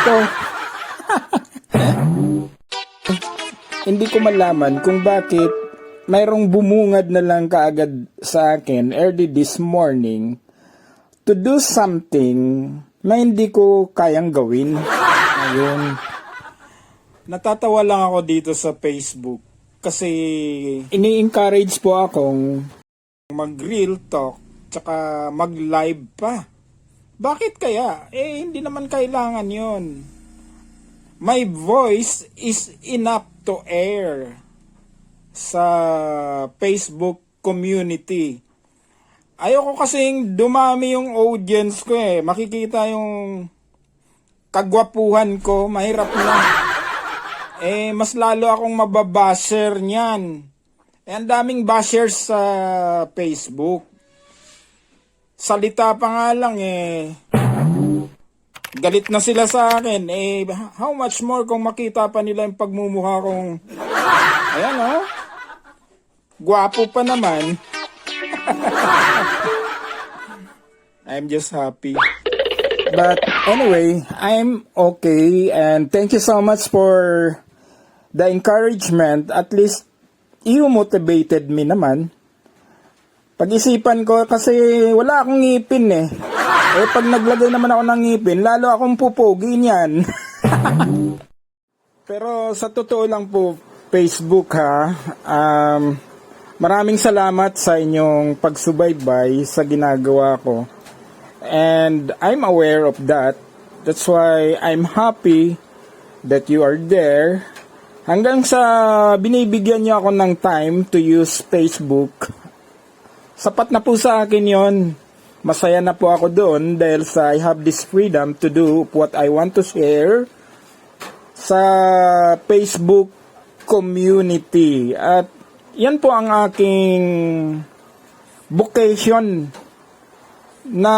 to. Hindi ko malaman kung bakit mayroong bumungad na lang kaagad sa akin early this morning to do something na hindi ko kayang gawin. Ayun. Natatawa lang ako dito sa Facebook kasi ini-encourage po akong mag-real talk tsaka mag-live pa. Bakit kaya? Hindi naman kailangan yon. My voice is enough to air sa Facebook community. Ayoko kasing dumami yung audience ko Makikita yung kagwapuhan ko, mahirap na. Mas lalo akong mababasher niyan. Ang daming bashers sa Facebook. Salita pa nga lang galit na sila sa akin. How much more kung makita pa nila yung pagmumukha kong, ayan gwapo pa naman. I'm just happy. But anyway, I'm okay and thank you so much for the encouragement. At least, you motivated me naman. Pag-isipan ko kasi wala akong ngipin pag naglagay naman ako ng ngipin, lalo akong pupugi niyan. Pero sa totoo lang po, Facebook maraming salamat sa inyong pagsubaybay sa ginagawa ko. And I'm aware of that. That's why I'm happy that you are there. Hanggang sa binibigyan niyo ako ng time to use Facebook. Sapat na po sa akin yon. Masaya na po ako doon dahil I have this freedom to do what I want to share sa Facebook community. At yan po ang aking vocation na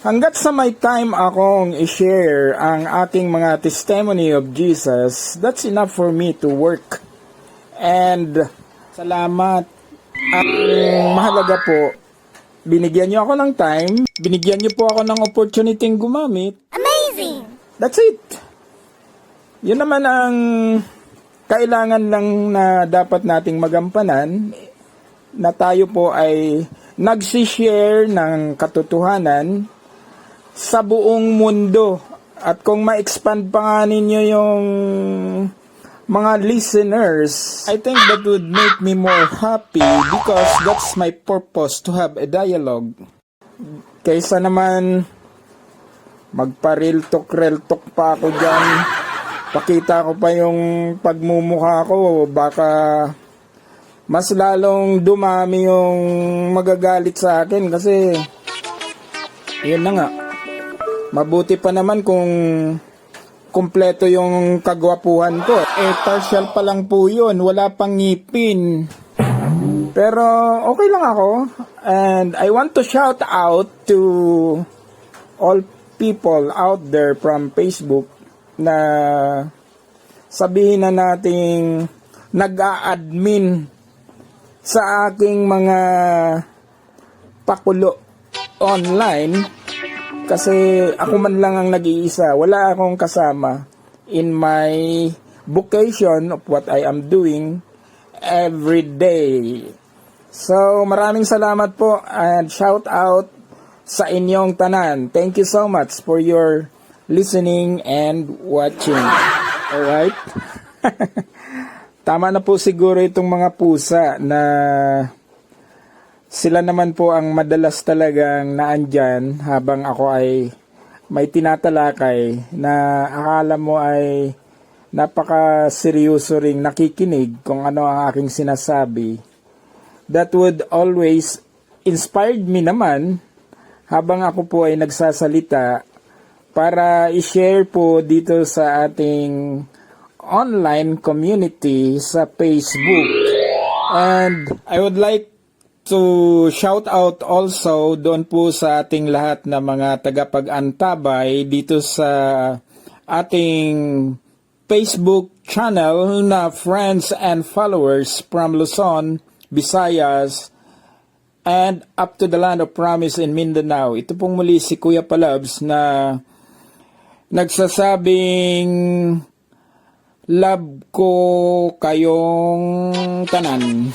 hanggat sa may time akong i-share ang aking mga testimony of Jesus, that's enough for me to work. And salamat. Ang mahalaga po, binigyan niyo ako ng time, binigyan niyo po ako ng opportunity gumamit. Amazing! That's it. Yun naman ang kailangan lang na dapat nating magampanan, na tayo po ay nagsishare ng katotohanan sa buong mundo. At kung ma-expand pa nga ninyo yung mga listeners, I think that would make me more happy because that's my purpose, to have a dialogue. Kaysa naman magpa-real-talk pa ako dyan, pakita ko pa yung pagmumukha ko, baka mas lalong dumami yung magagalit sa akin kasi yun na nga. Mabuti pa naman kung kumpleto yung kagwapuhan ko. Partial pa lang po yun, wala pang ngipin. Pero okay lang ako. And I want to shout out to all people out there from Facebook na sabihin na nating nag-a-admin sa aking mga pakulo online. Kasi ako man lang ang nag-iisa. Wala akong kasama in my vocation of what I am doing every day. So, maraming salamat po and shout out sa inyong tanan. Thank you so much for your listening and watching. Alright? Tama na po siguro itong mga pusa na sila naman po ang madalas talagang naandyan habang ako ay may tinatalakay na akala mo ay napaka-seryoso ring nakikinig kung ano ang aking sinasabi. That would always inspired me naman habang ako po ay nagsasalita para i-share po dito sa ating online community sa Facebook. And I would like to shout out also doon po sa ating lahat na mga tagapag-antabay dito sa ating Facebook channel na friends and followers from Luzon, Visayas, and up to the land of promise in Mindanao. Ito pong muli si Kuya Palabs na nagsasabing love ko kayong tanan.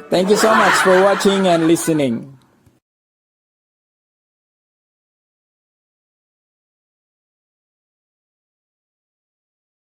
Thank you so much for watching and listening.